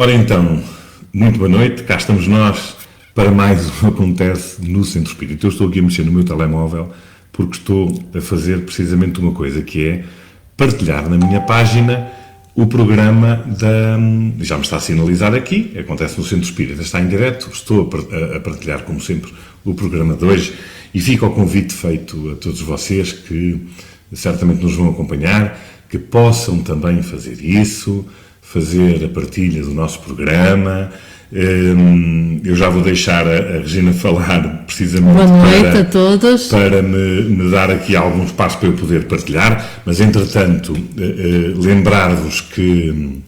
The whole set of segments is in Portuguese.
Ora então, muito boa noite, cá estamos nós para mais um Acontece no Centro Espírita. Eu estou aqui a mexer no meu telemóvel porque estou a fazer precisamente uma coisa, que é partilhar na minha página o programa já me está a sinalizar aqui, Acontece no Centro Espírita, está em direto, estou a partilhar, como sempre, o programa de hoje e fica o convite feito a todos vocês que certamente nos vão acompanhar, que possam também fazer isso, fazer a partilha do nosso programa. Eu já vou deixar a Regina falar precisamente boa noite a todos. Para me dar aqui algum espaço para eu poder partilhar, mas entretanto lembrar-vos que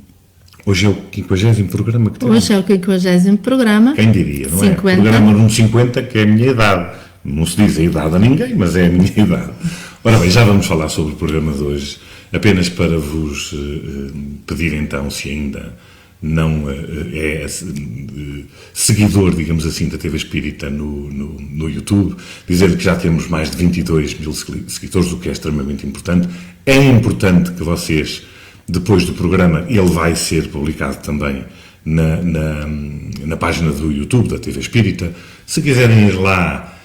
hoje é o 50º programa que temos. Hoje é o 50º programa. Quem diria, não 50. é? Programa número 50, que é a minha idade. Não se diz a idade a ninguém, mas é a minha idade. Ora bem, já vamos falar sobre o programa de hoje, apenas para vos pedir então, se ainda não é seguidor, digamos assim, da TV Espírita no YouTube, dizer que já temos mais de 22 mil seguidores, o que é extremamente importante. É importante que vocês, depois do programa, ele vai ser publicado também na página do YouTube da TV Espírita. Se quiserem ir lá,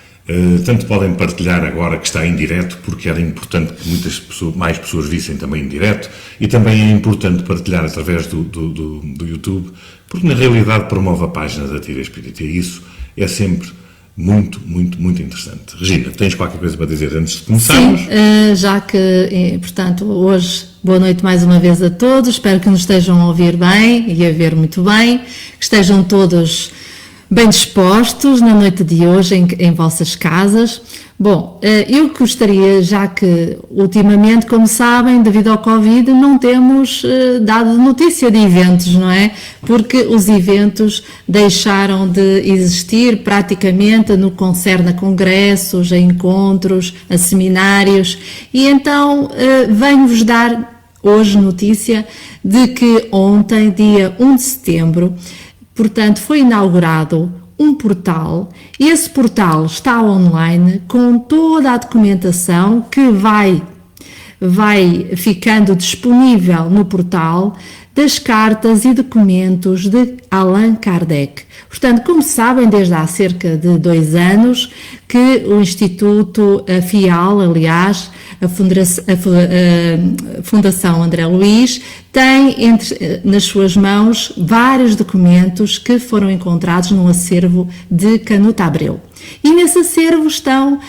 tanto podem partilhar agora que está em direto, porque era importante que mais pessoas vissem também em direto, e também é importante partilhar através do YouTube, porque na realidade promove a página da TV Espírita, e isso é sempre muito, muito, muito interessante. Regina, tens qualquer coisa para dizer antes de começarmos? Sim, já que, portanto, hoje, boa noite mais uma vez a todos, espero que nos estejam a ouvir bem e a ver muito bem, que estejam todos bem dispostos na noite de hoje em vossas casas. Bom, eu gostaria, já que ultimamente, como sabem, devido ao Covid, não temos dado notícia de eventos, não é? Porque os eventos deixaram de existir praticamente no que concerne a congressos, a encontros, a seminários, e então venho-vos dar hoje notícia de que ontem, dia 1 de setembro, portanto, foi inaugurado um portal, e esse portal está online com toda a documentação que vai ficando disponível no portal das cartas e documentos de Allan Kardec. Portanto, como sabem, desde há cerca de 2 anos que o Instituto FIAL, aliás, a Fundação André Luiz, tem nas suas mãos vários documentos que foram encontrados no acervo de Canuto Abreu. E nesse acervo estão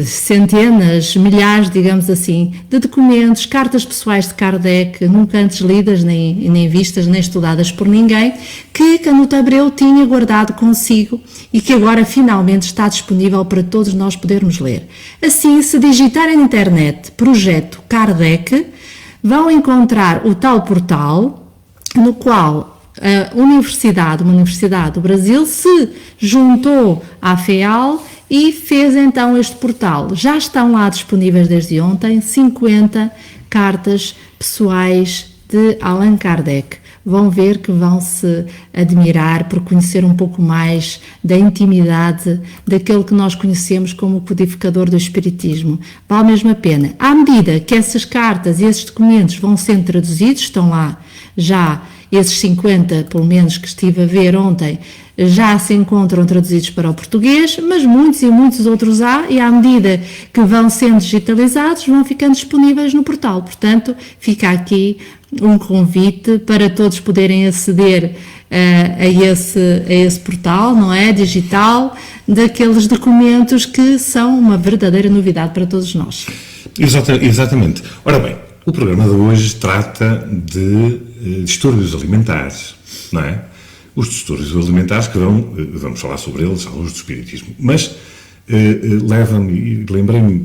centenas, milhares, digamos assim, de documentos, cartas pessoais de Kardec, nunca antes lidas, nem vistas, nem estudadas por ninguém, que Canuto Abreu tinha guardado consigo e que agora finalmente está disponível para todos nós podermos ler. Assim, se digitarem na internet Projeto Kardec, vão encontrar o tal portal no qual uma universidade do Brasil se juntou à FEAL e fez então este portal. Já estão lá disponíveis desde ontem 50 cartas pessoais de Allan Kardec. Vão ver que vão se admirar por conhecer um pouco mais da intimidade daquele que nós conhecemos como o codificador do Espiritismo. Vale mesmo a pena. À medida que essas cartas e esses documentos vão sendo traduzidos, estão lá já esses 50, pelo menos, que estive a ver ontem, já se encontram traduzidos para o português, mas muitos e muitos outros há, e à medida que vão sendo digitalizados, vão ficando disponíveis no portal. Portanto, fica aqui um convite para todos poderem aceder a esse portal, não é? Digital, daqueles documentos que são uma verdadeira novidade para todos nós. Exatamente. Ora bem, o programa de hoje trata de distúrbios alimentares, não é? Os distúrbios alimentares que vamos falar sobre eles à luz do Espiritismo, mas lembrei-me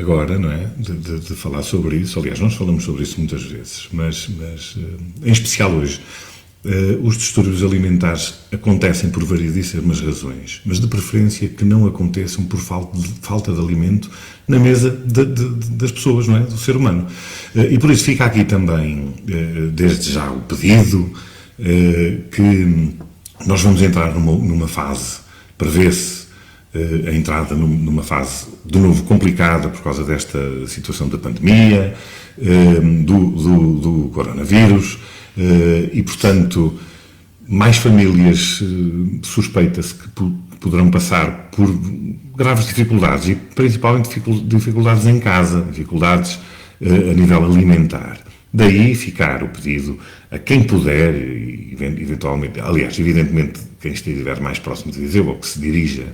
agora, não é, de falar sobre isso. Aliás, nós falamos sobre isso muitas vezes, mas em especial hoje. Os distúrbios alimentares acontecem por variedíssimas razões, mas de preferência que não aconteçam por falta de alimento na mesa das pessoas, não é? Do ser humano. E por isso fica aqui também, desde já, o pedido que nós vamos entrar numa fase, prevê-se a entrada numa fase, de novo, complicada por causa desta situação da pandemia, do coronavírus, e, portanto, mais famílias suspeita-se que poderão passar por graves dificuldades e principalmente dificuldades em casa, dificuldades a nível alimentar. Daí ficar o pedido a quem puder, eventualmente, aliás, evidentemente, quem estiver mais próximo de Viseu ou que se dirija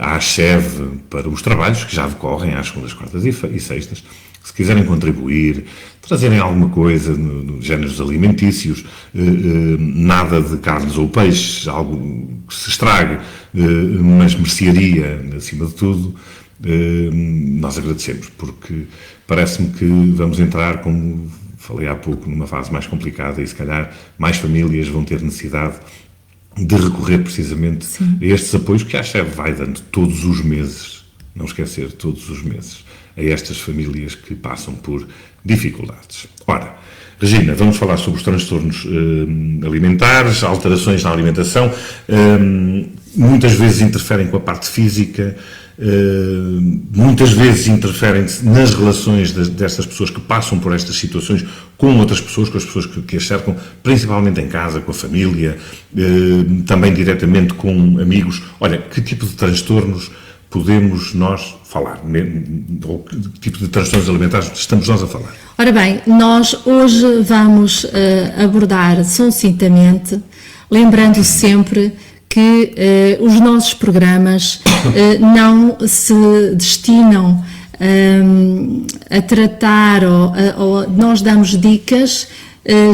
à ACHEV para os trabalhos que já decorrem às segundas, quartas e sextas, se quiserem contribuir, trazerem alguma coisa no géneros alimentícios, nada de carnes ou peixes, algo que se estrague, mas mercearia, acima de tudo, nós agradecemos, porque parece-me que vamos entrar, como falei há pouco, numa fase mais complicada e se calhar mais famílias vão ter necessidade de recorrer precisamente a estes apoios que a ACHEV vai dando todos os meses, não esquecer, todos os meses, a estas famílias que passam por dificuldades. Ora, Regina, vamos falar sobre os transtornos alimentares, alterações na alimentação, muitas vezes interferem com a parte física, muitas vezes interferem nas relações destas pessoas que passam por estas situações com outras pessoas, com as pessoas que as cercam, principalmente em casa, com a família, também diretamente com amigos. Olha, que tipo de transtornos podemos nós falar? Ou que tipo de transtornos alimentares estamos nós a falar? Ora bem, nós hoje vamos abordar sucintamente, lembrando sempre que os nossos programas não se destinam a tratar ou nós damos dicas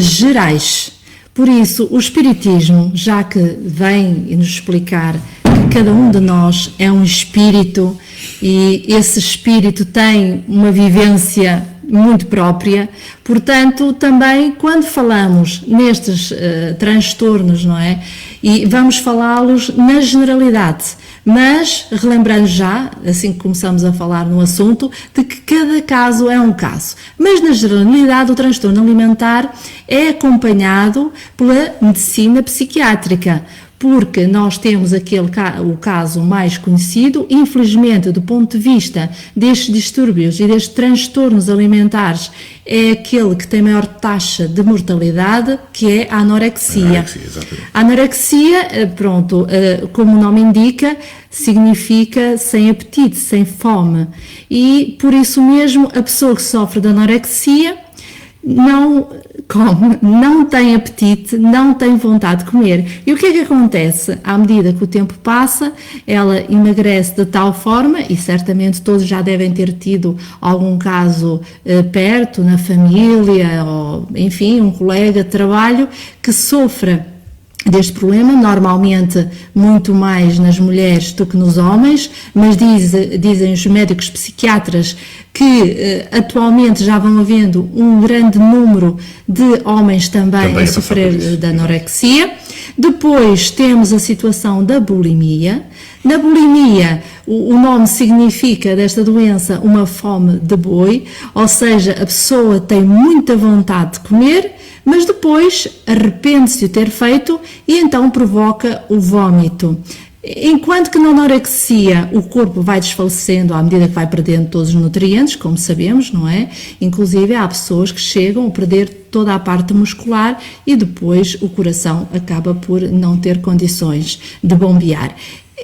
gerais. Por isso, o Espiritismo, já que vem nos explicar que cada um de nós é um espírito e esse espírito tem uma vivência muito própria, portanto, também quando falamos nestes transtornos, não é? E vamos falá-los na generalidade, mas relembrando já, assim que começamos a falar no assunto, de que cada caso é um caso. Mas na generalidade o transtorno alimentar é acompanhado pela medicina psiquiátrica, porque nós temos o caso mais conhecido, infelizmente, do ponto de vista destes distúrbios e destes transtornos alimentares, é aquele que tem maior taxa de mortalidade, que é a anorexia. A anorexia, pronto, como o nome indica, significa sem apetite, sem fome. E, por isso mesmo, a pessoa que sofre de anorexia não come, não tem apetite, não tem vontade de comer. E o que é que acontece? À medida que o tempo passa, ela emagrece de tal forma, e certamente todos já devem ter tido algum caso perto, na família, ou enfim, um colega de trabalho que sofra deste problema, normalmente muito mais nas mulheres do que nos homens, mas dizem os médicos psiquiatras que atualmente já vão havendo um grande número de homens também a sofrer de anorexia. Depois temos a situação da bulimia. Na bulimia, o nome significa desta doença uma fome de boi, ou seja, a pessoa tem muita vontade de comer, mas depois arrepende-se de ter feito e então provoca o vômito. Enquanto que na anorexia o corpo vai desfalecendo à medida que vai perdendo todos os nutrientes, como sabemos, não é? Inclusive há pessoas que chegam a perder toda a parte muscular e depois o coração acaba por não ter condições de bombear.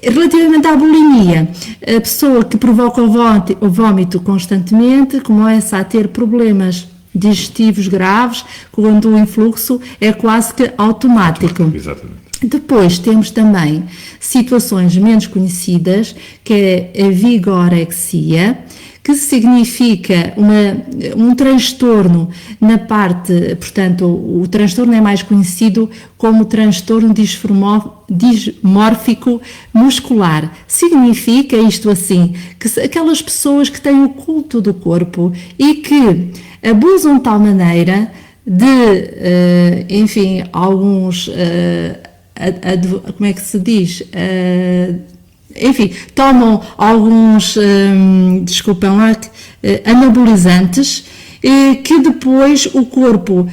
Relativamente à bulimia, a pessoa que provoca o vômito constantemente começa a ter problemas digestivos graves, quando o influxo é quase que automático. Exatamente. Depois temos também situações menos conhecidas, que é a vigorexia, que significa um transtorno na parte, portanto, o transtorno é mais conhecido como transtorno dismórfico muscular. Significa isto assim, que aquelas pessoas que têm o culto do corpo e que abusam de tal maneira de, enfim, alguns, como é que se diz? Enfim, tomam alguns, desculpem lá, anabolizantes, que depois o corpo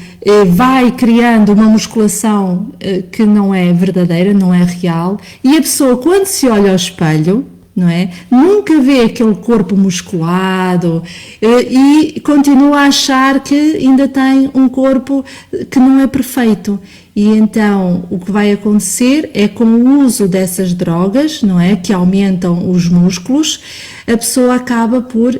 vai criando uma musculação que não é verdadeira, não é real, e a pessoa, quando se olha ao espelho, não é? Nunca vê aquele corpo musculado e continua a achar que ainda tem um corpo que não é perfeito. E então o que vai acontecer é, com o uso dessas drogas, não é, que aumentam os músculos, a pessoa acaba por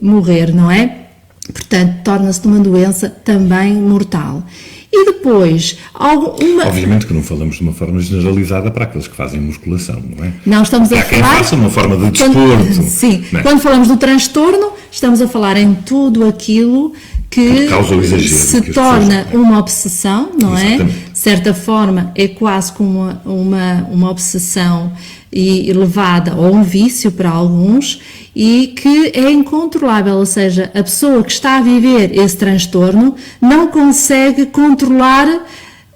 morrer, não é? Portanto, torna-se uma doença também mortal. E depois, obviamente que não falamos de uma forma generalizada para aqueles que fazem musculação, não é? Não, estamos a falar... quem falar... faça uma forma de desporto. Sim, não é? Quando falamos do transtorno, estamos a falar em tudo aquilo que causa o exagero, se que torna pessoas... uma obsessão, não é? De certa forma, é quase como uma obsessão e levada a um vício para alguns, e que é incontrolável, ou seja, a pessoa que está a viver esse transtorno não consegue controlar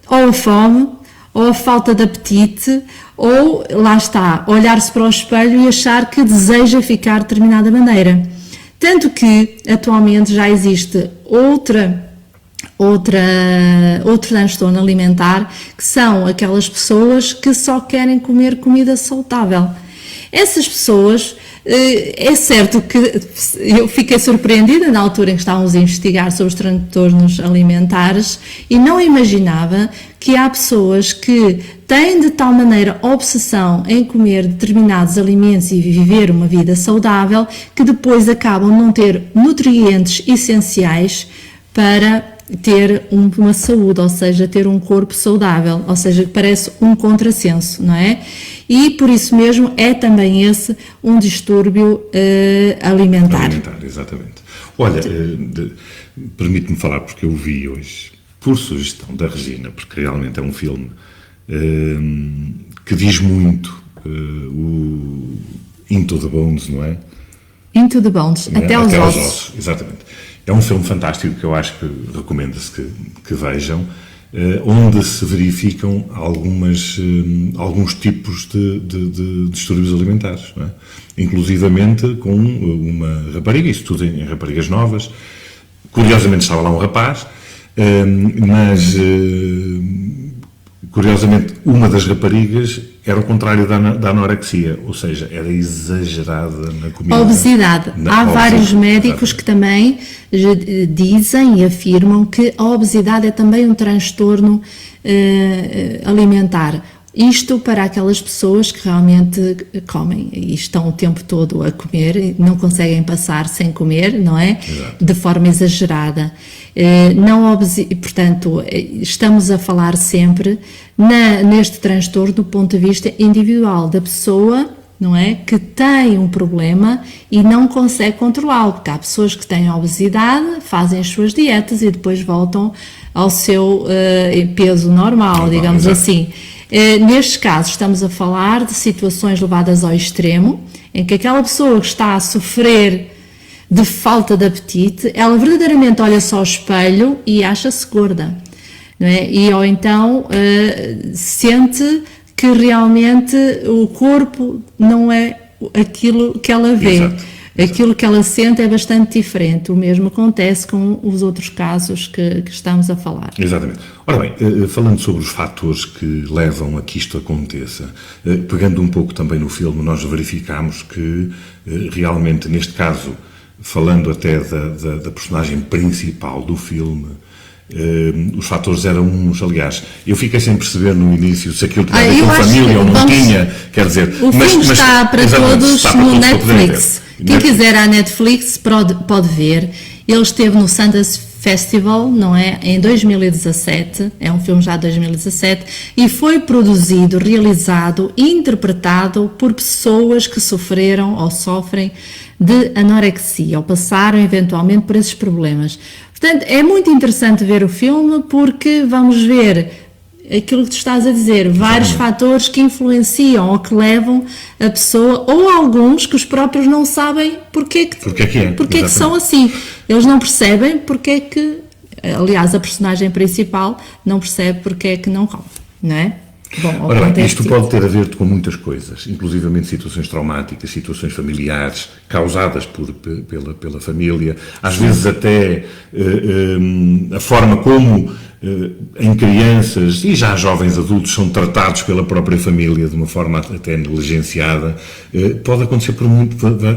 ou a fome, ou a falta de apetite, ou, lá está, olhar-se para o espelho e achar que deseja ficar de determinada maneira. Tanto que, atualmente, já existe outro transtorno alimentar, que são aquelas pessoas que só querem comer comida saudável. Essas pessoas, é certo que eu fiquei surpreendida na altura em que estávamos a investigar sobre os transtornos alimentares e não imaginava que há pessoas que têm de tal maneira obsessão em comer determinados alimentos e viver uma vida saudável que depois acabam não ter nutrientes essenciais para ter uma saúde, ou seja, ter um corpo saudável, ou seja, parece um contrassenso, não é? E por isso mesmo é também esse um distúrbio alimentar. Alimentar, exatamente. Olha, permite-me falar, porque eu vi hoje, por sugestão da Regina, porque realmente é um filme que diz muito, o Into the Bones, não é? Into the Bones, até aos ossos. Exatamente. É um filme fantástico que eu acho que recomenda-se que vejam, onde se verificam alguns tipos de distúrbios alimentares, não é? Inclusivamente com uma rapariga, isso tudo em raparigas novas. Curiosamente estava lá um rapaz, mas curiosamente uma das raparigas era o contrário da anorexia, ou seja, era exagerada na comida. Obesidade. Há vários médicos que também dizem e afirmam que a obesidade é também um transtorno alimentar. Isto para aquelas pessoas que realmente comem e estão o tempo todo a comer e não conseguem passar sem comer, não é? Exato. De forma exagerada. Portanto, estamos a falar sempre neste transtorno do ponto de vista individual da pessoa, não é? Que tem um problema e não consegue controlá-lo, porque há pessoas que têm obesidade, fazem as suas dietas e depois voltam ao seu peso normal, digamos assim. Nestes casos estamos a falar de situações levadas ao extremo, em que aquela pessoa que está a sofrer de falta de apetite, ela verdadeiramente olha-se ao espelho e acha-se gorda, não é? Ou então sente que realmente o corpo não é aquilo que ela vê. Exato. Aquilo que ela sente é bastante diferente. O mesmo acontece com os outros casos que estamos a falar. Exatamente. Ora bem, falando sobre os fatores que levam a que isto aconteça, pegando um pouco também no filme, nós verificamos que realmente, neste caso, falando até da personagem principal do filme, os fatores eram uns, aliás, eu fiquei sem perceber no início se aquilo tinha a ver com família ou não tinha, quer dizer... O filme está para todos no Netflix. Quem quiser a Netflix pode ver. Ele esteve no Sundance Festival, não é? Em 2017, é um filme já de 2017, e foi produzido, realizado e interpretado por pessoas que sofreram ou sofrem de anorexia, ou passaram eventualmente por esses problemas. Portanto, é muito interessante ver o filme porque vamos ver aquilo que tu estás a dizer, vários fatores que influenciam ou que levam a pessoa, ou alguns que os próprios não sabem porque que são assim. Eles não percebem porque é que, aliás, a personagem principal não percebe porque é que não come, não é? Bom, ora bem, isto pode ter a ver com muitas coisas, inclusivamente situações traumáticas, situações familiares causadas pela família, às vezes até a forma como em crianças e já jovens adultos são tratados pela própria família de uma forma até negligenciada, pode acontecer por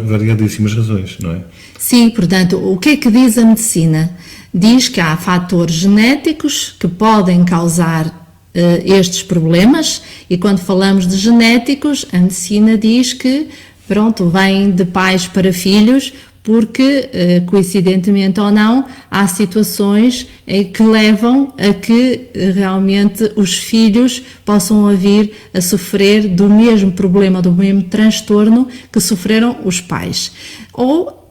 variadíssimas razões, não é? Sim, portanto, o que é que diz a medicina? Diz que há fatores genéticos que podem causar estes problemas, e quando falamos de genéticos, a medicina diz que, pronto, vem de pais para filhos, porque, coincidentemente ou não, há situações que levam a que realmente os filhos possam vir a sofrer do mesmo problema, do mesmo transtorno que sofreram os pais. Ou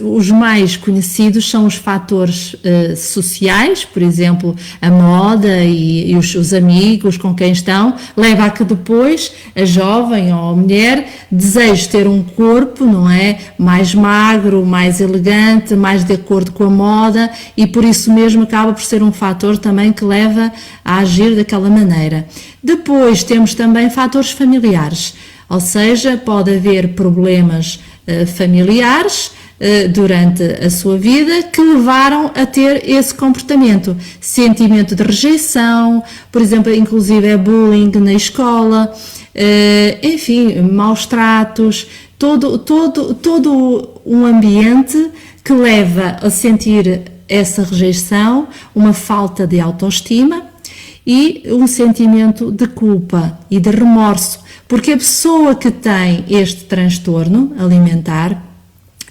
os mais conhecidos são os fatores sociais, por exemplo, a moda e os amigos com quem estão, leva a que depois a jovem ou a mulher deseje ter um corpo, não é, mais magro, mais elegante, mais de acordo com a moda, e por isso mesmo acaba por ser um fator também que leva a agir daquela maneira. Depois temos também fatores familiares, ou seja, pode haver problemas familiares durante a sua vida que levaram a ter esse comportamento, sentimento de rejeição, por exemplo, inclusive bullying na escola, enfim, maus tratos, todo um ambiente que leva a sentir essa rejeição, uma falta de autoestima e um sentimento de culpa e de remorso, porque a pessoa que tem este transtorno alimentar,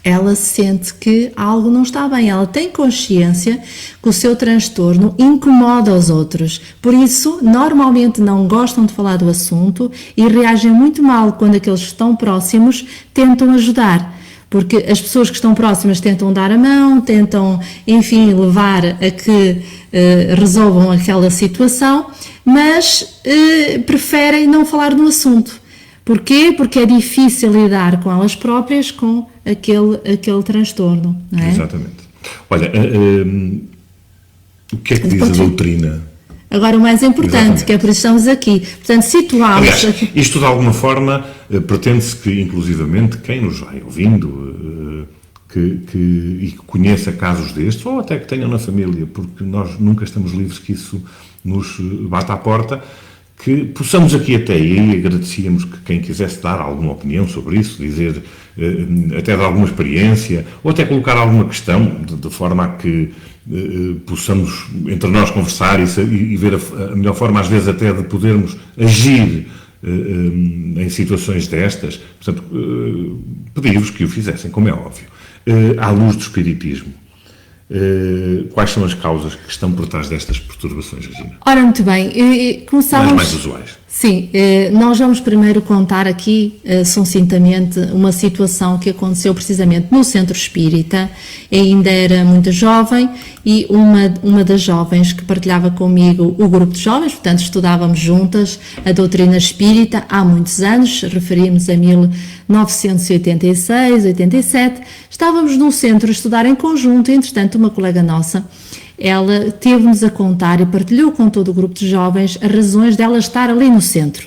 ela sente que algo não está bem, ela tem consciência que o seu transtorno incomoda os outros, por isso normalmente não gostam de falar do assunto e reagem muito mal quando aqueles que estão próximos tentam ajudar, porque as pessoas que estão próximas tentam dar a mão, tentam, enfim, levar a que resolvam aquela situação, mas preferem não falar do assunto. Porquê? Porque é difícil lidar com elas próprias com aquele transtorno, não é? Exatamente. Olha, o que é que diz a doutrina? Agora o mais importante, Exatamente. que é por isso estamos aqui. Portanto, situámos... Aliás, isto de alguma forma pretende-se que, inclusivamente, quem nos vai ouvindo e que conheça casos destes, ou até que tenham na família, porque nós nunca estamos livres que isso nos bata à porta, que possamos aqui até aí, agradecíamos que quem quisesse dar alguma opinião sobre isso, dizer, até dar alguma experiência, ou até colocar alguma questão, de forma a que possamos entre nós conversar e ver a melhor forma, às vezes até de podermos agir em situações destas. Portanto, pedi-vos que o fizessem, como é óbvio. À luz do Espiritismo, quais são as causas que estão por trás destas perturbações, Regina? Ora, muito bem, começávamos... As mais usuais. Sim, nós vamos primeiro contar aqui, sucintamente, uma situação que aconteceu precisamente no Centro Espírita. Ainda era muito jovem e uma das jovens que partilhava comigo o grupo de jovens, portanto estudávamos juntas a doutrina espírita há muitos anos, referimos a 1986, 87, estávamos num centro a estudar em conjunto e, entretanto, uma colega nossa, ela teve-nos a contar e partilhou com todo o grupo de jovens as razões dela estar ali no centro.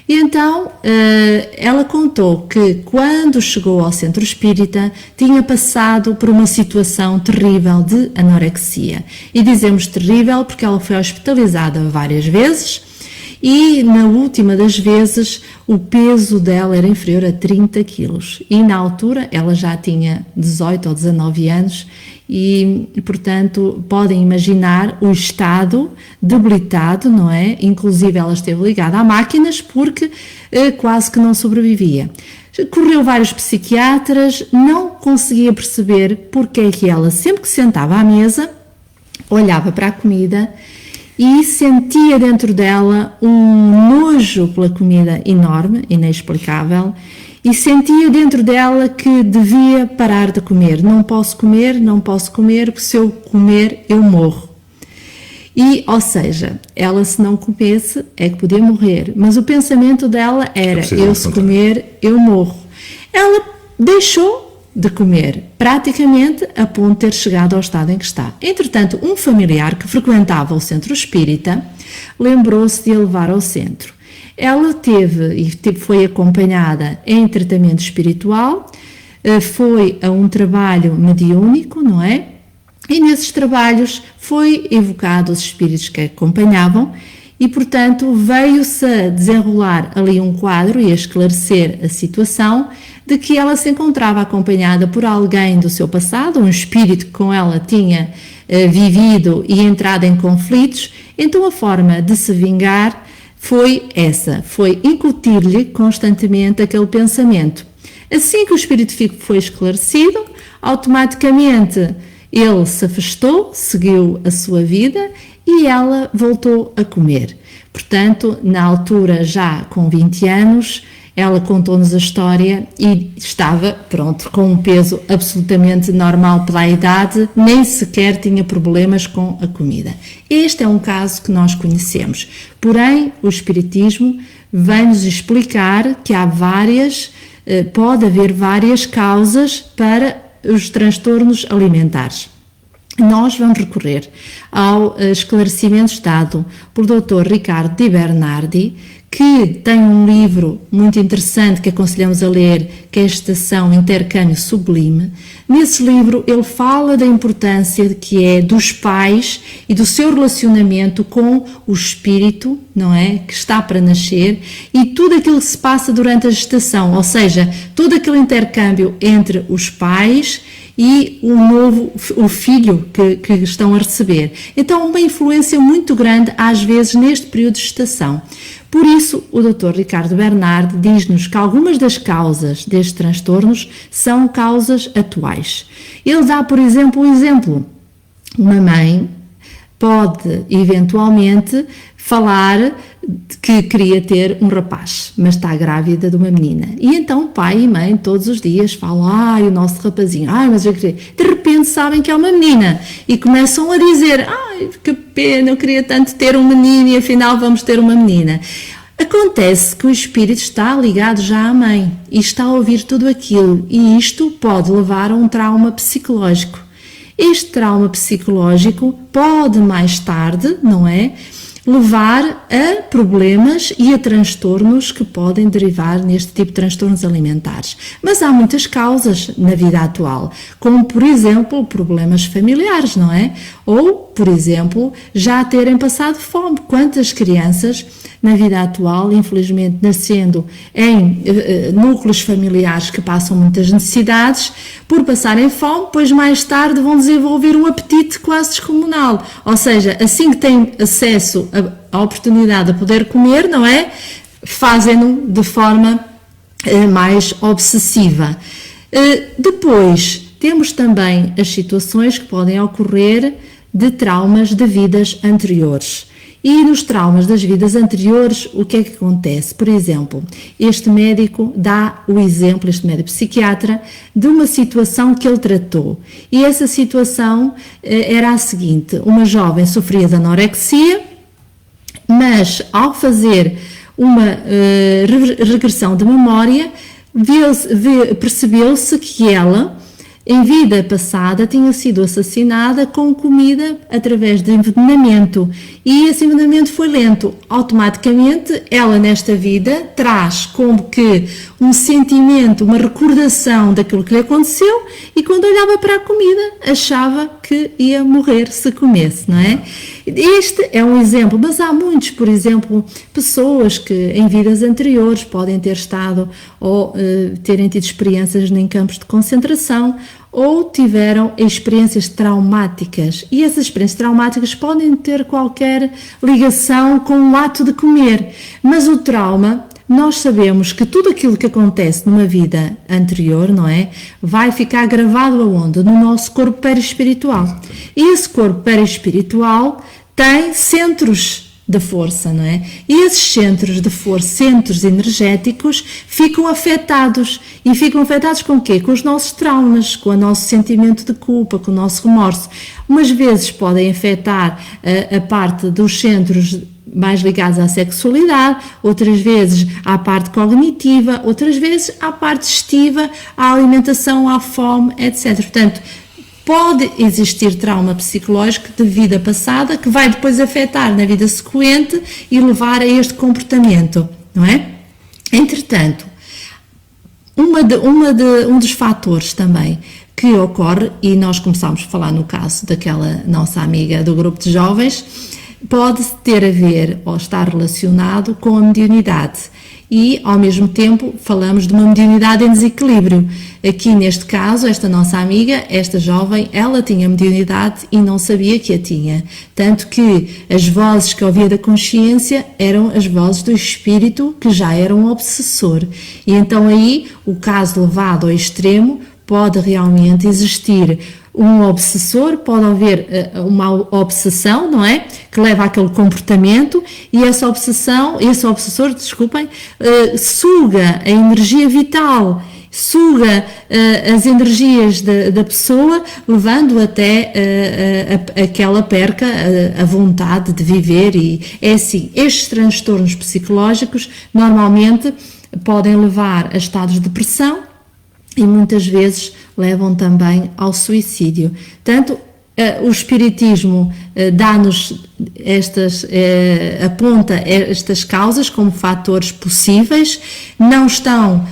E então ela contou que quando chegou ao Centro Espírita tinha passado por uma situação terrível de anorexia. E dizemos terrível porque ela foi hospitalizada várias vezes e na última das vezes o peso dela era inferior a 30 quilos. E na altura ela já tinha 18 ou 19 anos e, portanto, podem imaginar o estado debilitado, não é? Inclusive ela esteve ligada a máquinas porque quase que não sobrevivia. Correu vários psiquiatras, não conseguia perceber porque é que ela, sempre que sentava à mesa, olhava para a comida e sentia dentro dela um nojo pela comida enorme, inexplicável, e sentia dentro dela que devia parar de comer. Não posso comer, porque se eu comer, eu morro. E, ou seja, ela se não comesse, é que podia morrer. Mas o pensamento dela era, eu se comer, eu morro. Ela deixou de comer, praticamente a ponto de ter chegado ao estado em que está. Entretanto, um familiar que frequentava o Centro Espírita lembrou-se de a levar ao centro. Ela foi acompanhada em tratamento espiritual, foi a um trabalho mediúnico, não é? E nesses trabalhos foi evocado os espíritos que a acompanhavam e, portanto, veio-se a desenrolar ali um quadro e a esclarecer a situação de que ela se encontrava acompanhada por alguém do seu passado, um espírito que com ela tinha vivido e entrado em conflitos. Então a forma de se vingar foi essa, foi incutir-lhe constantemente aquele pensamento. Assim que o espírito foi esclarecido, automaticamente ele se afastou, seguiu a sua vida e ela voltou a comer. Portanto, na altura, já com 20 anos, ela contou-nos a história e estava, pronto, com um peso absolutamente normal pela idade, nem sequer tinha problemas com a comida. Este é um caso que nós conhecemos. Porém, o Espiritismo vem-nos explicar que pode haver várias causas para os transtornos alimentares. Nós vamos recorrer ao esclarecimento dado por Dr. Ricardo Di Bernardi, que tem um livro muito interessante que aconselhamos a ler, que é a Estação Intercâmbio Sublime. Nesse livro ele fala da importância que é dos pais e do seu relacionamento com o espírito, não é, que está para nascer, e tudo aquilo que se passa durante a gestação, ou seja, todo aquele intercâmbio entre os pais e o filho que estão a receber. Então, uma influência muito grande, às vezes, neste período de gestação. Por isso, o Dr. Ricardo Bernardi diz-nos que algumas das causas destes transtornos são causas atuais. Ele dá, por exemplo, uma mãe pode, eventualmente, falar que queria ter um rapaz, mas está grávida de uma menina. E então pai e mãe todos os dias falam, o nosso rapazinho, mas eu queria... De repente sabem que é uma menina e começam a dizer, que pena, eu queria tanto ter um menino e afinal vamos ter uma menina. Acontece que o espírito está ligado já à mãe e está a ouvir tudo aquilo e isto pode levar a um trauma psicológico. Este trauma psicológico pode mais tarde, não é, levar a problemas e a transtornos que podem derivar neste tipo de transtornos alimentares. Mas há muitas causas na vida atual, como, por exemplo, problemas familiares, não é? Ou, por exemplo, já terem passado fome. Quantas crianças na vida atual, infelizmente, nascendo em núcleos familiares que passam muitas necessidades, por passarem fome, depois mais tarde vão desenvolver um apetite quase descomunal. Ou seja, assim que têm acesso à oportunidade de poder comer, não é? Fazem-no de forma mais obsessiva. Depois, temos também as situações que podem ocorrer de traumas de vidas anteriores. E nos traumas das vidas anteriores, o que é que acontece? Por exemplo, este médico dá o exemplo, este médico psiquiatra, de uma situação que ele tratou. E essa situação era a seguinte: uma jovem sofria de anorexia, mas ao fazer uma regressão de memória, percebeu-se que ela, em vida passada, tinha sido assassinada com comida através de envenenamento e esse envenenamento foi lento. Automaticamente, ela nesta vida traz como que um sentimento, uma recordação daquilo que lhe aconteceu e quando olhava para a comida achava que ia morrer se comesse, não é? Este é um exemplo, mas há muitos, por exemplo, pessoas que em vidas anteriores podem ter estado ou terem tido experiências em campos de concentração ou tiveram experiências traumáticas e essas experiências traumáticas podem ter qualquer ligação com o ato de comer, mas o trauma, nós sabemos que tudo aquilo que acontece numa vida anterior, não é? Vai ficar gravado aonde? No nosso corpo perispiritual. E esse corpo perispiritual tem centros de força, não é? E esses centros de força, centros energéticos, ficam afetados. E ficam afetados com o quê? Com os nossos traumas, com o nosso sentimento de culpa, com o nosso remorso. Umas vezes podem afetar a parte dos centros mais ligados à sexualidade, outras vezes à parte cognitiva, outras vezes à parte digestiva, à alimentação, à fome, etc. Portanto, pode existir trauma psicológico de vida passada que vai depois afetar na vida sequente e levar a este comportamento, não é? Entretanto, um dos fatores também que ocorre, e nós começámos a falar no caso daquela nossa amiga do grupo de jovens, pode ter a ver ou estar relacionado com a mediunidade. E, ao mesmo tempo, falamos de uma mediunidade em desequilíbrio. Aqui, neste caso, esta nossa amiga, esta jovem, ela tinha mediunidade e não sabia que a tinha. Tanto que as vozes que ouvia da consciência eram as vozes do espírito, que já era um obsessor. E então aí, o caso levado ao extremo, pode realmente existir um obsessor, pode haver uma obsessão, não é? Que leva àquele comportamento, e esse obsessor, desculpem, suga a energia vital, suga as energias da pessoa, levando até a que ela perca a vontade de viver. E é assim, estes transtornos psicológicos normalmente podem levar a estados de depressão, e muitas vezes levam também ao suicídio. Tanto o Espiritismo dá-nos aponta estas causas como fatores possíveis, não estão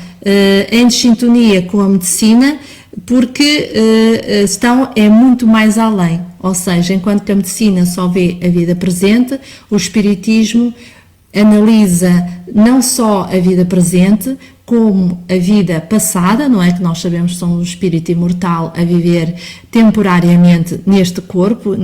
em desintonia com a medicina, porque é muito mais além. Ou seja, enquanto que a medicina só vê a vida presente, o Espiritismo analisa não só a vida presente, como a vida passada, não é? Que nós sabemos que somos um espírito imortal a viver temporariamente neste corpo,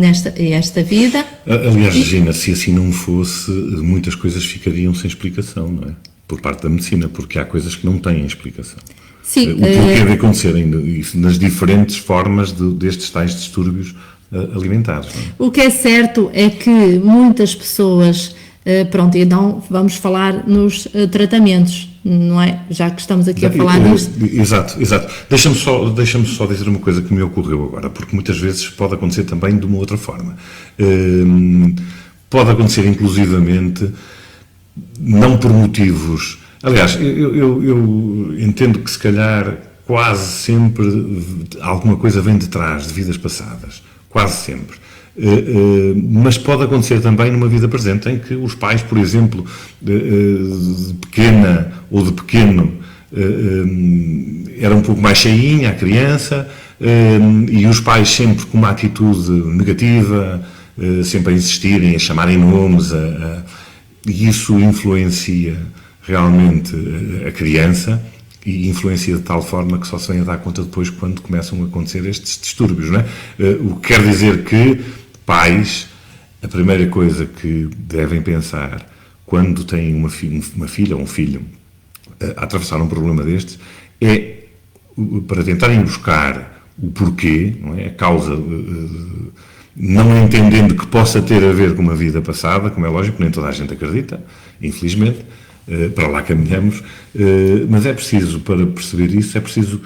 esta vida. Aliás, Regina, se assim não fosse, muitas coisas ficariam sem explicação, não é? Por parte da medicina, porque há coisas que não têm explicação. Sim, o porquê de acontecerem nas diferentes formas destes tais distúrbios alimentares. Não é? O que é certo é que muitas pessoas, pronto, então vamos falar nos tratamentos, não é? Já que estamos aqui a falar nisto. Exato. Deixa-me só dizer uma coisa que me ocorreu agora, porque muitas vezes pode acontecer também de uma outra forma. Pode acontecer inclusivamente, não por motivos... Aliás, eu entendo que se calhar quase sempre alguma coisa vem de trás de vidas passadas. Quase sempre. Mas pode acontecer também numa vida presente em que os pais, por exemplo, de pequena ou de pequeno, era um pouco mais cheinha a criança, e os pais sempre com uma atitude negativa, sempre a insistirem, a chamarem nomes, e isso influencia realmente a criança, e influencia de tal forma que só se vem a dar conta depois quando começam a acontecer estes distúrbios, não é? O que quer dizer que pais, a primeira coisa que devem pensar quando têm uma filha ou um filho a atravessar um problema destes é para tentarem buscar o porquê, não é? A causa, não entendendo que possa ter a ver com uma vida passada, como é lógico, nem toda a gente acredita, infelizmente, para lá caminhamos, mas é preciso, para perceber isso, é preciso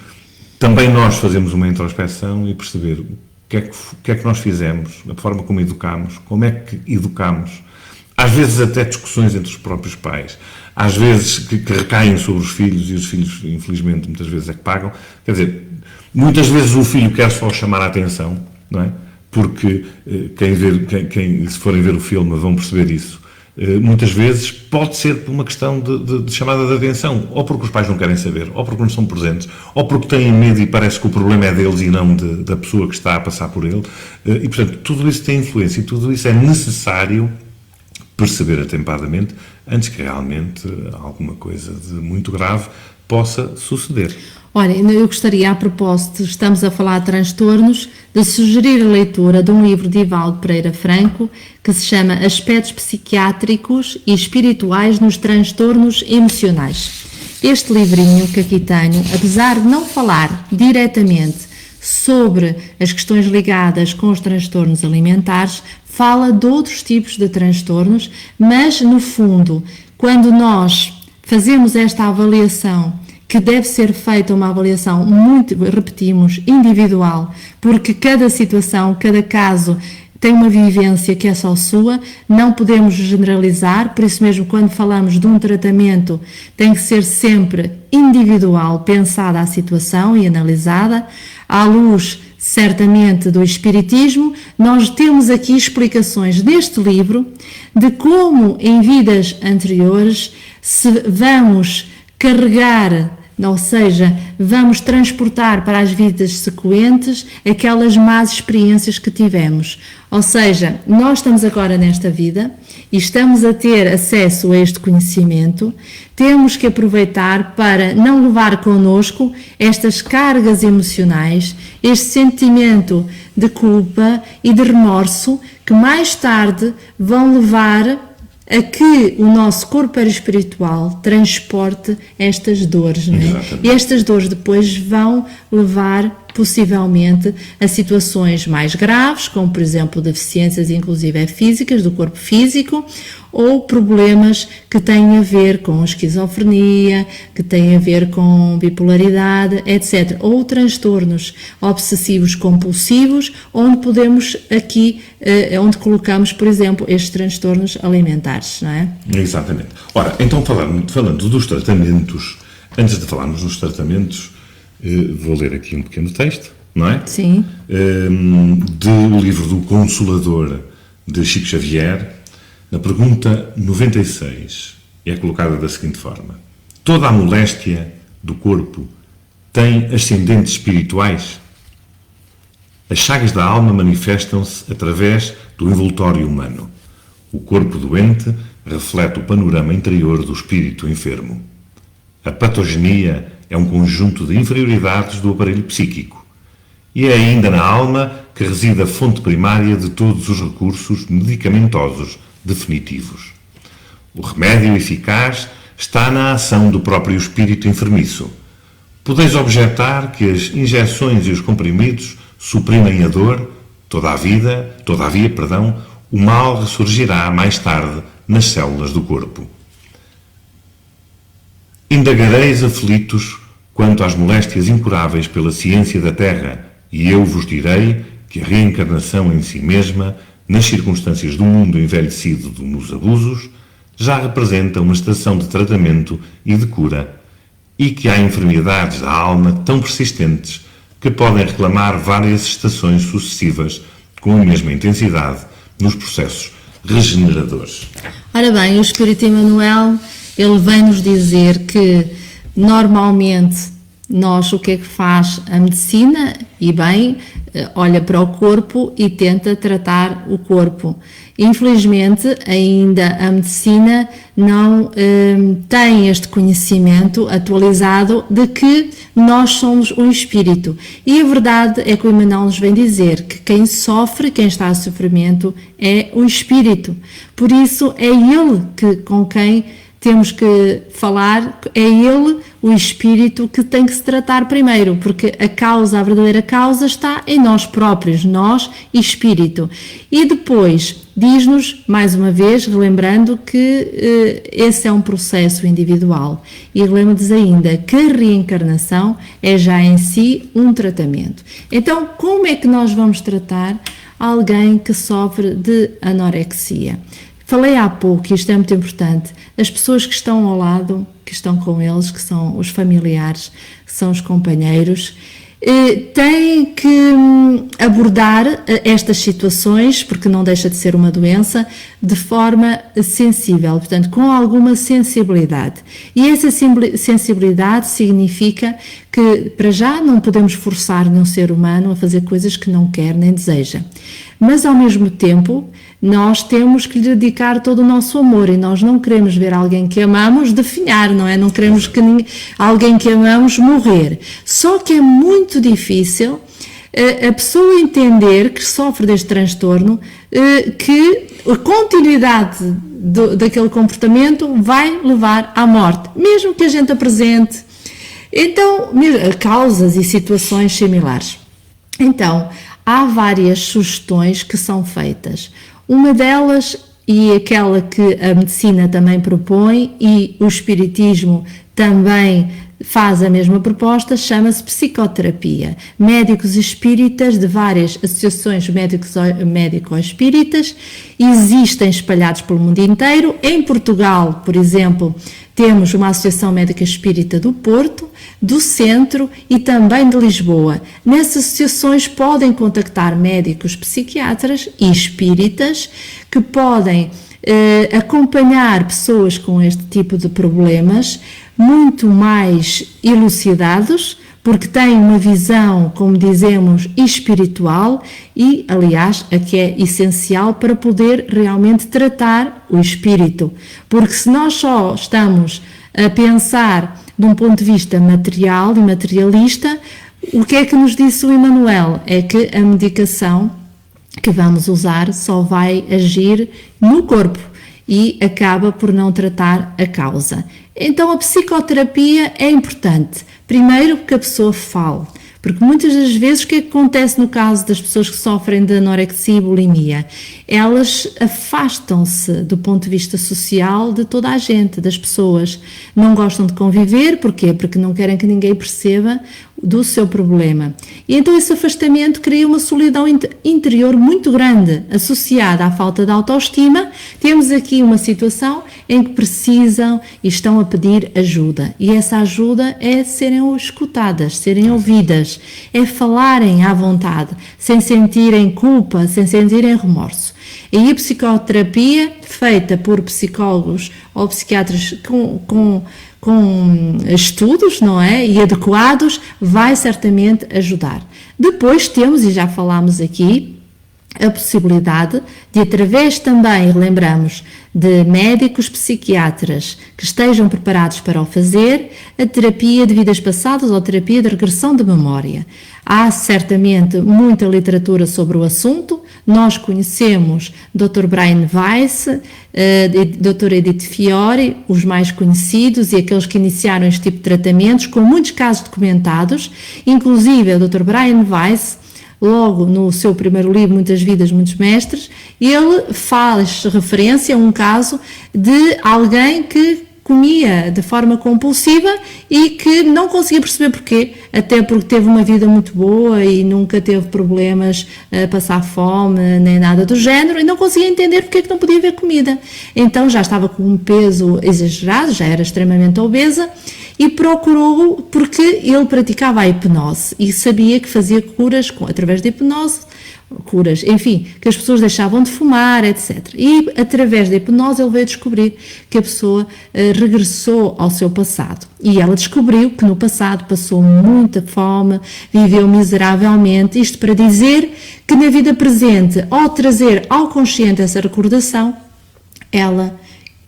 também nós fazermos uma introspeção e perceber o que é que nós fizemos, a forma como educamos, como é que educamos, às vezes até discussões entre os próprios pais, às vezes que recaem sobre os filhos, e os filhos, infelizmente, muitas vezes é que pagam. Quer dizer, muitas vezes o filho quer só chamar a atenção, não é? Porque se forem ver o filme vão perceber isso. Muitas vezes pode ser por uma questão de chamada de atenção, ou porque os pais não querem saber, ou porque não são presentes, ou porque têm medo e parece que o problema é deles e não da pessoa que está a passar por ele. E, portanto, tudo isso tem influência e tudo isso é necessário perceber atempadamente antes que realmente alguma coisa de muito grave possa suceder. Olha, eu gostaria, a propósito, estamos a falar de transtornos, de sugerir a leitura de um livro de Ivaldo Pereira Franco, que se chama Aspectos Psiquiátricos e Espirituais nos Transtornos Emocionais. Este livrinho que aqui tenho, apesar de não falar diretamente sobre as questões ligadas com os transtornos alimentares, fala de outros tipos de transtornos, mas, no fundo, quando nós fazemos esta avaliação, que deve ser feita uma avaliação muito, repetimos, individual, porque cada situação, cada caso tem uma vivência que é só sua, não podemos generalizar, por isso mesmo quando falamos de um tratamento tem que ser sempre individual, pensada a situação e analisada, à luz certamente do Espiritismo. Nós temos aqui explicações neste livro de como em vidas anteriores se vamos carregar ou seja, vamos transportar para as vidas sequentes aquelas más experiências que tivemos. Ou seja, nós estamos agora nesta vida e estamos a ter acesso a este conhecimento, temos que aproveitar para não levar connosco estas cargas emocionais, este sentimento de culpa e de remorso que mais tarde vão levar a que o nosso corpo perispiritual transporte estas dores, não é? E estas dores depois vão levar possivelmente a situações mais graves, como por exemplo deficiências inclusive físicas do corpo físico, ou problemas que têm a ver com esquizofrenia, que têm a ver com bipolaridade, etc. Ou transtornos obsessivos compulsivos, onde podemos aqui, onde colocamos, por exemplo, estes transtornos alimentares, não é? Exatamente. Ora, então falando dos tratamentos, antes de falarmos nos tratamentos, vou ler aqui um pequeno texto, não é? Sim. Do livro do Consolador de Chico Xavier. Na pergunta 96 é colocada da seguinte forma: toda a moléstia do corpo tem ascendentes espirituais? As chagas da alma manifestam-se através do envoltório humano. O corpo doente reflete o panorama interior do espírito enfermo. A patogenia é um conjunto de inferioridades do aparelho psíquico. E é ainda na alma que reside a fonte primária de todos os recursos medicamentosos definitivos. O remédio eficaz está na ação do próprio espírito enfermiço. Podeis objetar que as injeções e os comprimidos suprimem a dor, todavia, o mal ressurgirá mais tarde nas células do corpo. Indagareis aflitos quanto às moléstias incuráveis pela ciência da Terra, e eu vos direi que a reencarnação em si mesma, nas circunstâncias do mundo envelhecido nos abusos, já representa uma estação de tratamento e de cura, e que há enfermidades da alma tão persistentes que podem reclamar várias estações sucessivas com a mesma intensidade nos processos regeneradores. Ora bem, o Espírito Emmanuel, ele vem-nos dizer que normalmente nós, o que é que faz a medicina? E bem, olha para o corpo e tenta tratar o corpo. Infelizmente, ainda a medicina não tem este conhecimento atualizado de que nós somos um espírito. E a verdade é que o Emmanuel nos vem dizer que quem sofre, quem está a sofrimento, é o espírito. Por isso, é ele com quem temos que falar, é ele, o espírito, que tem que se tratar primeiro, porque a verdadeira causa está em nós próprios, nós e espírito. E depois, diz-nos, mais uma vez, relembrando que esse é um processo individual. E relembra-nos ainda que a reencarnação é já em si um tratamento. Então, como é que nós vamos tratar alguém que sofre de anorexia? Falei há pouco, e isto é muito importante, as pessoas que estão ao lado, que estão com eles, que são os familiares, que são os companheiros, têm que abordar estas situações, porque não deixa de ser uma doença, de forma sensível, portanto, com alguma sensibilidade. E essa sensibilidade significa que, para já, não podemos forçar nenhum ser humano a fazer coisas que não quer nem deseja. Mas, ao mesmo tempo, nós temos que lhe dedicar todo o nosso amor e nós não queremos ver alguém que amamos definhar, não é? Não queremos que alguém que amamos morrer. Só que é muito difícil a pessoa entender que sofre deste transtorno, que a continuidade daquele comportamento vai levar à morte, mesmo que a gente apresente. Então, causas e situações similares. Então, há várias sugestões que são feitas. Uma delas, e aquela que a medicina também propõe, e o espiritismo também faz a mesma proposta, chama-se psicoterapia. Médicos espíritas de várias associações médico-espíritas existem espalhados pelo mundo inteiro. Em Portugal, por exemplo, temos uma Associação Médica Espírita do Porto, do Centro e também de Lisboa. Nessas associações podem contactar médicos psiquiatras e espíritas que podem acompanhar pessoas com este tipo de problemas muito mais elucidados, porque têm uma visão, como dizemos, espiritual e, aliás, a que é essencial para poder realmente tratar o espírito. Porque se nós só estamos a pensar de um ponto de vista material e materialista, o que é que nos disse o Emmanuel? É que a medicação que vamos usar só vai agir no corpo e acaba por não tratar a causa. Então a psicoterapia é importante. Primeiro que a pessoa fale, porque muitas das vezes o que acontece no caso das pessoas que sofrem de anorexia e bulimia? Elas afastam-se do ponto de vista social de toda a gente, das pessoas. Não gostam de conviver, porquê? Porque não querem que ninguém perceba do seu problema. E então esse afastamento cria uma solidão interior muito grande, associada à falta de autoestima. Temos aqui uma situação em que precisam e estão a pedir ajuda. E essa ajuda é serem escutadas, serem ouvidas, é falarem à vontade, sem sentirem culpa, sem sentirem remorso. E a psicoterapia, feita por psicólogos ou psiquiatras com estudos, não é? E adequados, vai certamente ajudar. Depois temos, e já falámos aqui, a possibilidade de, através também, lembramos, de médicos psiquiatras que estejam preparados para o fazer, a terapia de vidas passadas ou terapia de regressão de memória. Há certamente muita literatura sobre o assunto. Nós conhecemos Dr. Brian Weiss, Dr. Edith Fiore, os mais conhecidos e aqueles que iniciaram este tipo de tratamentos, com muitos casos documentados, inclusive o Dr. Brian Weiss, logo no seu primeiro livro, Muitas Vidas, Muitos Mestres, ele faz referência a um caso de alguém que comia de forma compulsiva e que não conseguia perceber porquê, até porque teve uma vida muito boa e nunca teve problemas a passar fome, nem nada do género, e não conseguia entender porque é que não podia haver comida. Então já estava com um peso exagerado, já era extremamente obesa, e procurou porque ele praticava a hipnose e sabia que fazia curas através da hipnose, curas, enfim, que as pessoas deixavam de fumar, etc. E através da hipnose ele veio descobrir que a pessoa regressou ao seu passado. E ela descobriu que no passado passou muita fome, viveu miseravelmente, isto para dizer que na vida presente, ao trazer ao consciente essa recordação, ela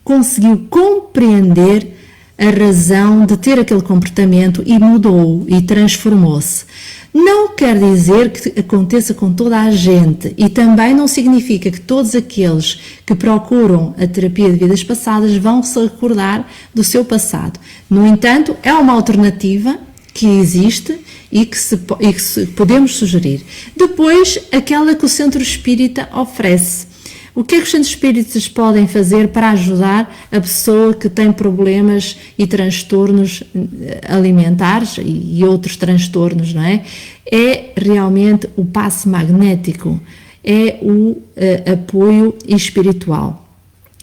conseguiu compreender a razão de ter aquele comportamento e mudou e transformou-se. Não quer dizer que aconteça com toda a gente e também não significa que todos aqueles que procuram a terapia de vidas passadas vão se recordar do seu passado. No entanto, é uma alternativa que existe e que podemos sugerir. Depois, aquela que o Centro Espírita oferece. O que é que os centros espíritas podem fazer para ajudar a pessoa que tem problemas e transtornos alimentares e outros transtornos, não é? É realmente o passe magnético, é o apoio espiritual.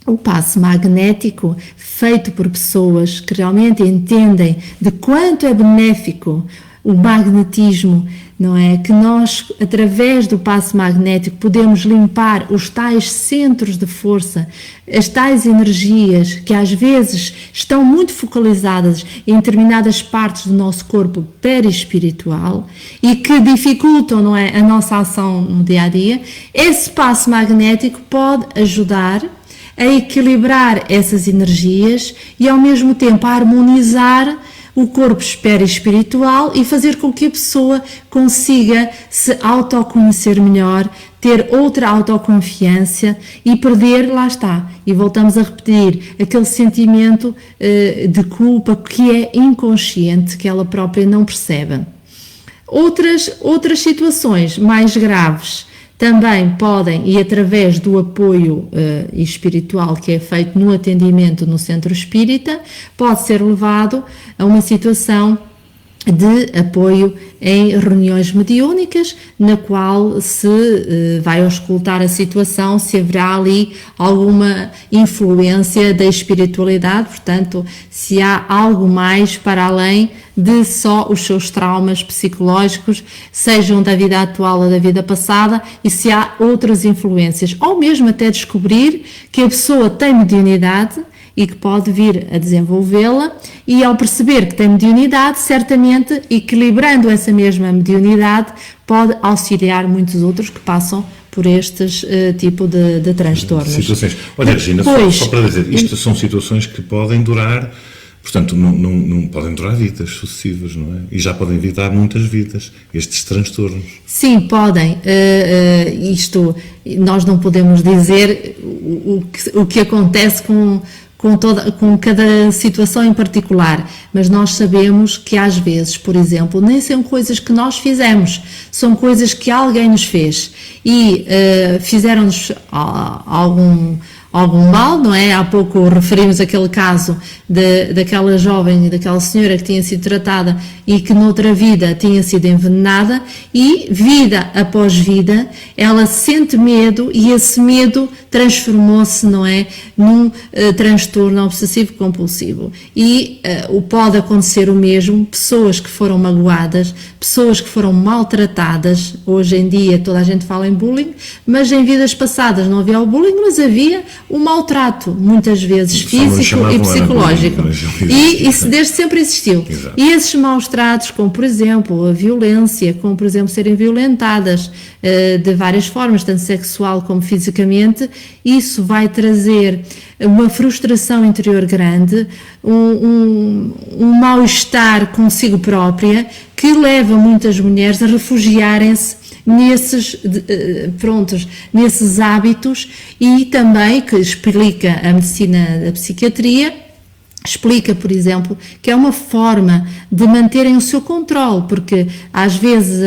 O passe magnético feito por pessoas que realmente entendem de quanto é benéfico o magnetismo, não é? Que nós, através do passe magnético, podemos limpar os tais centros de força, as tais energias que às vezes estão muito focalizadas em determinadas partes do nosso corpo perispiritual e que dificultam, não é, a nossa ação no dia a dia. Esse passe magnético pode ajudar a equilibrar essas energias e ao mesmo tempo a harmonizar o corpo perispiritual e fazer com que a pessoa consiga se autoconhecer melhor, ter outra autoconfiança e perder, lá está, e voltamos a repetir, aquele sentimento de culpa que é inconsciente, que ela própria não percebe. Outras situações mais graves também podem, e através do apoio espiritual que é feito no atendimento no centro espírita, pode ser levado a uma situação de apoio em reuniões mediúnicas, na qual se vai auscultar a situação, se haverá ali alguma influência da espiritualidade, portanto, se há algo mais para além de só os seus traumas psicológicos, sejam da vida atual ou da vida passada, e se há outras influências, ou mesmo até descobrir que a pessoa tem mediunidade e que pode vir a desenvolvê-la, e ao perceber que tem mediunidade, certamente, equilibrando essa mesma mediunidade, pode auxiliar muitos outros que passam por estes tipo de transtornos. Situações. Olha, Regina, só para dizer, isto são situações que podem durar, portanto, não podem durar vidas sucessivas, não é? E já podem evitar muitas vidas, estes transtornos. Sim, podem. Isto, nós não podemos dizer o que acontece com cada situação em particular, mas nós sabemos que às vezes, por exemplo, nem são coisas que nós fizemos, são coisas que alguém nos fez e fizeram-nos algum mal, não é? Há pouco referimos aquele caso daquela jovem e daquela senhora que tinha sido tratada e que noutra vida tinha sido envenenada, e vida após vida ela sente medo, e esse medo transformou-se, não é, num transtorno obsessivo compulsivo. E pode acontecer o mesmo, pessoas que foram magoadas, pessoas que foram maltratadas. Hoje em dia toda a gente fala em bullying, mas em vidas passadas não havia o bullying, mas havia o maltrato, muitas vezes físico e psicológico. E isso desde sempre existiu. Exato. E esses maus tratos, como por exemplo a violência, como por exemplo serem violentadas de várias formas, tanto sexual como fisicamente, isso vai trazer uma frustração interior grande, um mal-estar consigo própria, que leva muitas mulheres a refugiarem-se nesses hábitos, e também que explica a medicina da psiquiatria, explica, por exemplo, que é uma forma de manterem o seu controle, porque às vezes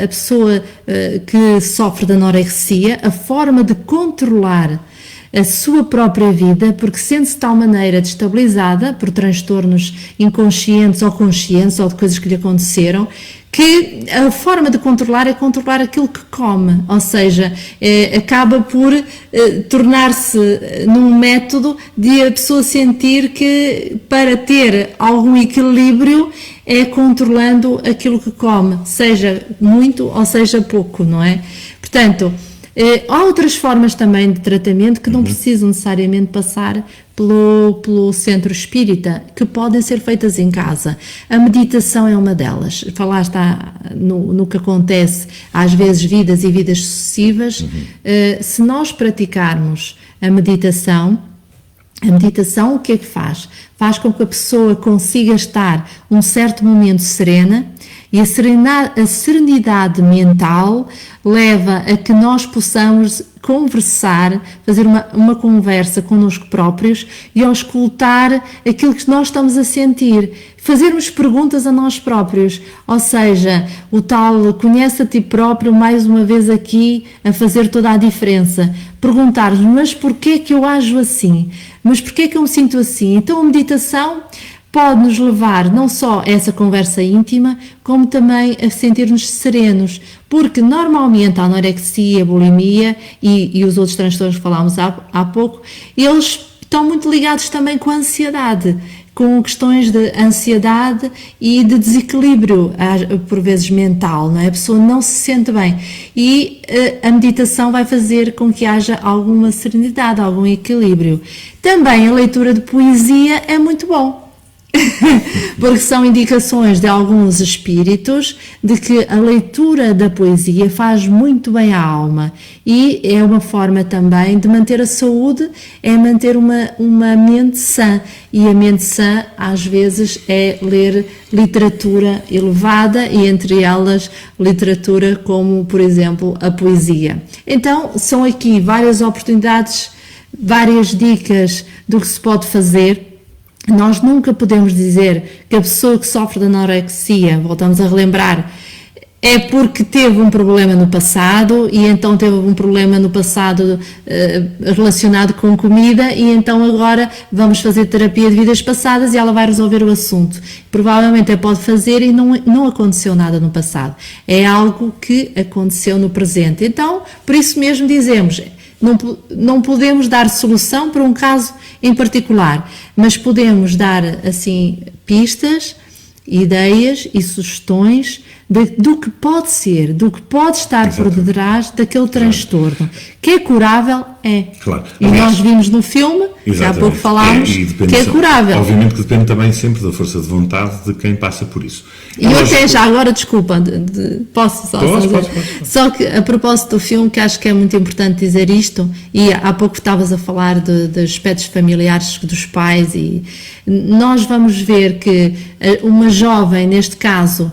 a pessoa que sofre de anorexia, a forma de controlar a sua própria vida, porque sente-se de tal maneira destabilizada por transtornos inconscientes ou conscientes ou de coisas que lhe aconteceram, que a forma de controlar é controlar aquilo que come, ou seja, acaba por tornar-se num método de a pessoa sentir que para ter algum equilíbrio é controlando aquilo que come, seja muito ou seja pouco, não é? Portanto, há outras formas também de tratamento que não precisam necessariamente passar pelo centro espírita, que podem ser feitas em casa. A meditação é uma delas. Falaste no que acontece, às vezes, vidas e vidas sucessivas. Se nós praticarmos a meditação o que é que faz? Faz com que a pessoa consiga estar um certo momento serena, e a serenidade mental leva a que nós possamos conversar, fazer uma conversa connosco próprios e auscultar aquilo que nós estamos a sentir, fazermos perguntas a nós próprios, ou seja, o tal conhece a ti próprio, mais uma vez aqui a fazer toda a diferença, perguntar-nos, mas porquê é que eu ajo assim? Mas porquê é que eu me sinto assim? Então a meditação pode nos levar não só a essa conversa íntima, como também a sentir-nos serenos, porque normalmente a anorexia, a bulimia e os outros transtornos que falámos há pouco, eles estão muito ligados também com a ansiedade, com questões de ansiedade e de desequilíbrio, por vezes mental, não é? A pessoa não se sente bem, e a meditação vai fazer com que haja alguma serenidade, algum equilíbrio. Também a leitura de poesia é muito bom, porque são indicações de alguns espíritos de que a leitura da poesia faz muito bem à alma, e é uma forma também de manter a saúde, é manter uma mente sã, e a mente sã às vezes é ler literatura elevada, e entre elas literatura como, por exemplo, a poesia. Então são aqui várias oportunidades, várias dicas do que se pode fazer. Nós nunca podemos dizer que a pessoa que sofre de anorexia, voltamos a relembrar, é porque teve um problema no passado e então teve um problema no passado relacionado com comida e então agora vamos fazer terapia de vidas passadas e ela vai resolver o assunto. Provavelmente ela pode fazer e não aconteceu nada no passado. É algo que aconteceu no presente. Então, por isso mesmo dizemos, não podemos dar solução para um caso em particular, mas podemos dar assim pistas, ideias e sugestões do que pode ser, do que pode estar por detrás daquele transtorno. Que é curável, é. Claro. E nós vimos no filme, que há pouco falámos, que é curável. Obviamente que depende também sempre da força de vontade de quem passa por isso. E eu até já agora, desculpa, posso só dizer? Só que a propósito do filme, que acho que é muito importante dizer isto, e há pouco estavas a falar dos aspectos familiares dos pais, e nós vamos ver que uma jovem, neste caso,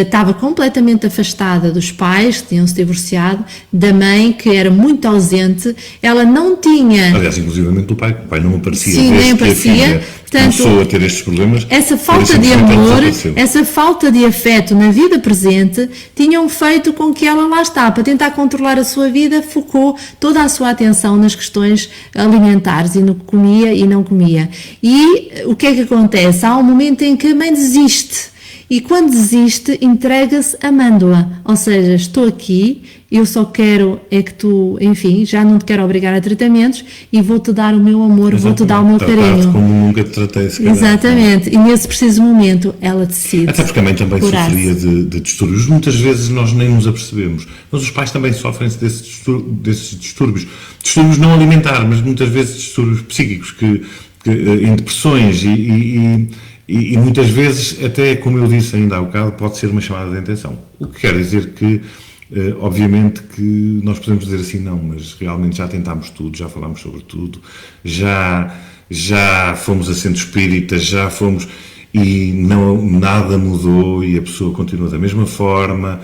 estava completamente afastada dos pais, que tinham-se divorciado, da mãe, que era muito ausente, ela não tinha... Aliás, inclusivamente do pai, o pai não aparecia. Sim, nem aparecia. Portanto, começou a ter estes problemas. Essa falta de amor, essa falta de afeto na vida presente, tinham feito com que ela lá está, para tentar controlar a sua vida, focou toda a sua atenção nas questões alimentares e no que comia e não comia. E o que é que acontece? Há um momento em que a mãe desiste. E quando desiste, entrega-se amando-a. Ou seja, estou aqui, eu só quero é que tu, enfim, já não te quero obrigar a tratamentos e vou-te dar o meu amor, vou-te dar o meu carinho. Como nunca te tratei, se calhar. Exatamente. E nesse preciso momento, ela decide. Até porque a mãe também sofria de distúrbios. Muitas vezes nós nem nos apercebemos. Mas os pais também sofrem-se desses distúrbios. Distúrbios não alimentares, mas muitas vezes distúrbios psíquicos, em depressões e muitas vezes, até como eu disse ainda há bocado, pode ser uma chamada de atenção. O que quer dizer que, obviamente, que nós podemos dizer assim, não, mas realmente já tentámos tudo, já falámos sobre tudo, já fomos a centro espírita, já fomos, e nada mudou e a pessoa continua da mesma forma.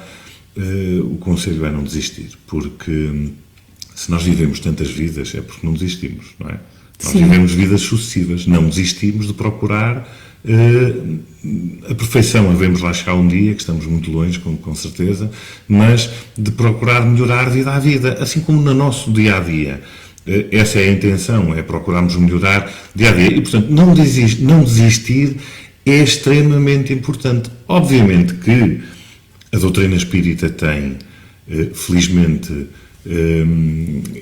O conselho é não desistir, porque se nós vivemos tantas vidas é porque não desistimos, não é? Nós vivemos vidas sucessivas, não desistimos de procurar a perfeição. Havemos lá chegar um dia, que estamos muito longe, com certeza, mas de procurar melhorar vida a vida, assim como no nosso dia-a-dia. Essa é a intenção, é procurarmos melhorar dia-a-dia. E, portanto, não desistir é extremamente importante. Obviamente que a doutrina espírita tem, felizmente,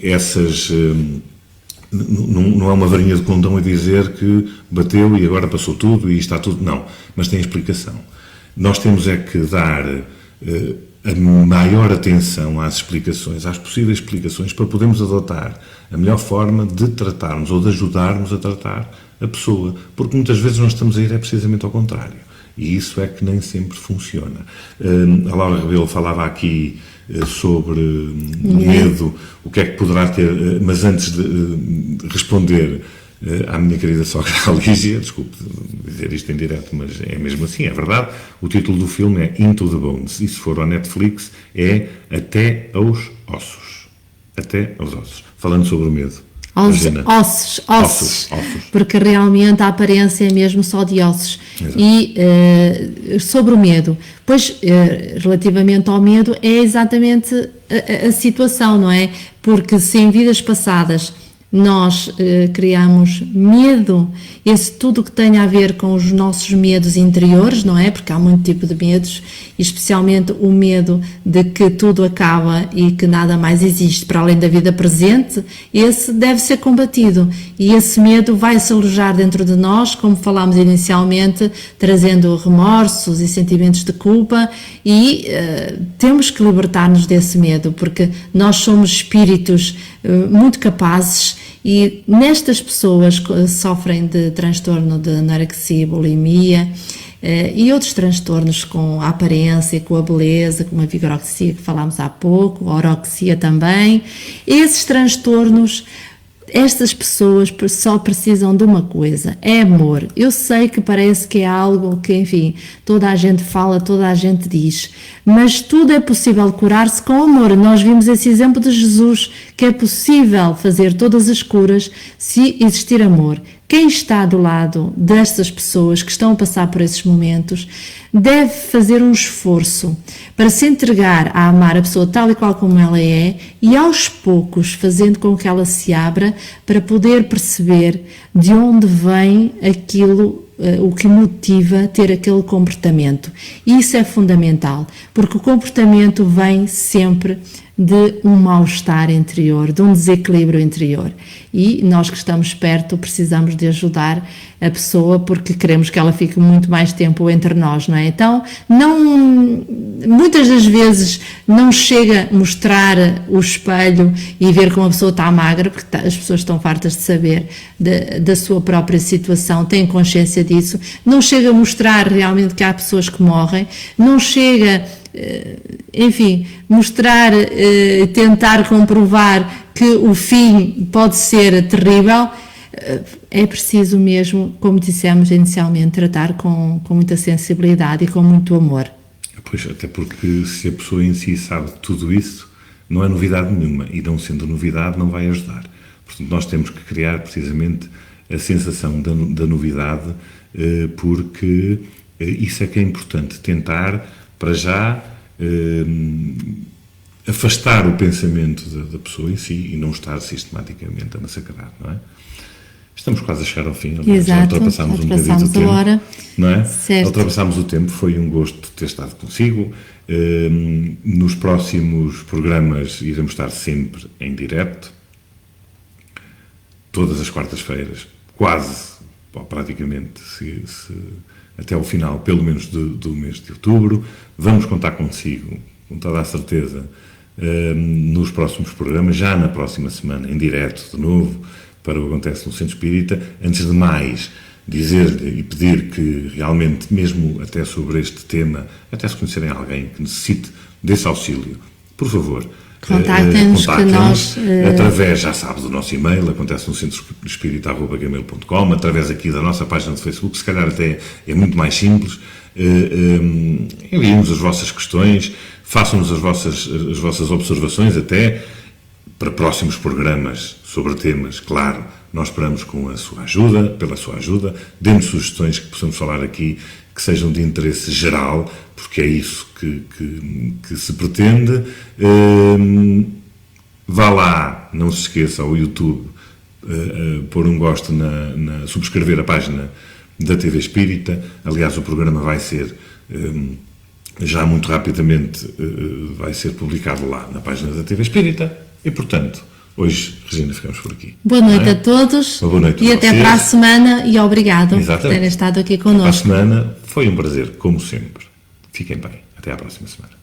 essas... Não é uma varinha de condão a dizer que bateu e agora passou tudo e está tudo. Não, mas tem explicação. Nós temos é que dar a maior atenção às explicações, às possíveis explicações, para podermos adotar a melhor forma de tratarmos ou de ajudarmos a tratar a pessoa. Porque muitas vezes nós estamos a ir precisamente ao contrário. E isso é que nem sempre funciona. A Laura Rebelo falava aqui sobre medo, o que é que poderá ter, mas antes de responder à minha querida sogra Alígia, desculpe dizer isto em direto, mas é mesmo assim, é verdade, o título do filme é Into the Bones, e se for ao Netflix é Até aos Ossos. Até aos Ossos. Falando sobre o medo. Ossos, porque realmente a aparência é mesmo só de ossos. Exato. E sobre o medo, pois relativamente ao medo é exatamente a situação, não é? Porque se em vidas passadas nós criamos medo, esse tudo que tem a ver com os nossos medos interiores, não é? Porque há muito tipo de medos, e especialmente o medo de que tudo acaba e que nada mais existe para além da vida presente, esse deve ser combatido, e esse medo vai se alojar dentro de nós, como falámos inicialmente, trazendo remorsos e sentimentos de culpa, e temos que libertar-nos desse medo, porque nós somos espíritos muito capazes. E nestas pessoas que sofrem de transtorno de anorexia, bulimia e outros transtornos com a aparência, com a beleza, como a vigorexia que falámos há pouco, a orexia também, esses transtornos, estas pessoas só precisam de uma coisa, é amor. Eu sei que parece que é algo que, enfim, toda a gente fala, toda a gente diz, mas tudo é possível curar-se com amor. Nós vimos esse exemplo de Jesus, que é possível fazer todas as curas se existir amor. Quem está do lado destas pessoas que estão a passar por esses momentos deve fazer um esforço para se entregar a amar a pessoa tal e qual como ela é e aos poucos fazendo com que ela se abra para poder perceber de onde vem aquilo, o que motiva ter aquele comportamento. Isso é fundamental, porque o comportamento vem sempre de um mal-estar interior, de um desequilíbrio interior. E nós que estamos perto precisamos de ajudar a pessoa porque queremos que ela fique muito mais tempo entre nós, não é? Então, muitas das vezes não chega a mostrar o espelho e ver como a pessoa está magra, porque as pessoas estão fartas de saber da sua própria situação, têm consciência disso, não chega a mostrar realmente que há pessoas que morrem, não chega, enfim, mostrar, tentar comprovar que o fim pode ser terrível. É preciso mesmo, como dissemos inicialmente, tratar com muita sensibilidade e com muito amor. Pois, até porque se a pessoa em si sabe tudo isso, não é novidade nenhuma, e não sendo novidade não vai ajudar. Portanto, nós temos que criar precisamente a sensação da novidade, porque isso é que é importante, tentar para já afastar o pensamento da pessoa em si e não estar sistematicamente a massacrar, não é? Estamos quase a chegar ao fim, já ultrapassámos um bocadinho o tempo, hora. Não é? Certo. Ultrapassámos o tempo, foi um gosto ter estado consigo. Nos próximos programas iremos estar sempre em direto, todas as quartas-feiras, quase, praticamente, até ao final, pelo menos do mês de outubro. Vamos contar consigo, com toda a certeza, nos próximos programas, já na próxima semana, em direto, de novo, para o que acontece no Centro Espírita. Antes de mais, dizer-lhe e pedir que realmente, mesmo até sobre este tema, até se conhecerem alguém que necessite desse auxílio, por favor, contactem-nos que nós... através, já sabe, do nosso e-mail, acontece no centroespírita@gmail.com, através aqui da nossa página de Facebook, se calhar até é muito mais simples. Enviem-nos as vossas questões, façam-nos as vossas observações até para próximos programas sobre temas. Claro, nós esperamos com a sua ajuda, pela sua ajuda, dê-nos sugestões que possamos falar aqui, que sejam de interesse geral, porque é isso que se pretende. Vá lá, não se esqueça, ao YouTube, pôr um gosto, subscrever a página da TV Espírita. Aliás, o programa vai ser, já muito rapidamente, vai ser publicado lá na página da TV Espírita. E, portanto, hoje, Regina, ficamos por aqui. Boa noite a todos. Boa noite e a até vocês. para a semana e obrigado Exatamente. por terem estado aqui Para a connosco. semana, foi um prazer, como sempre. Fiquem bem. Até à próxima semana.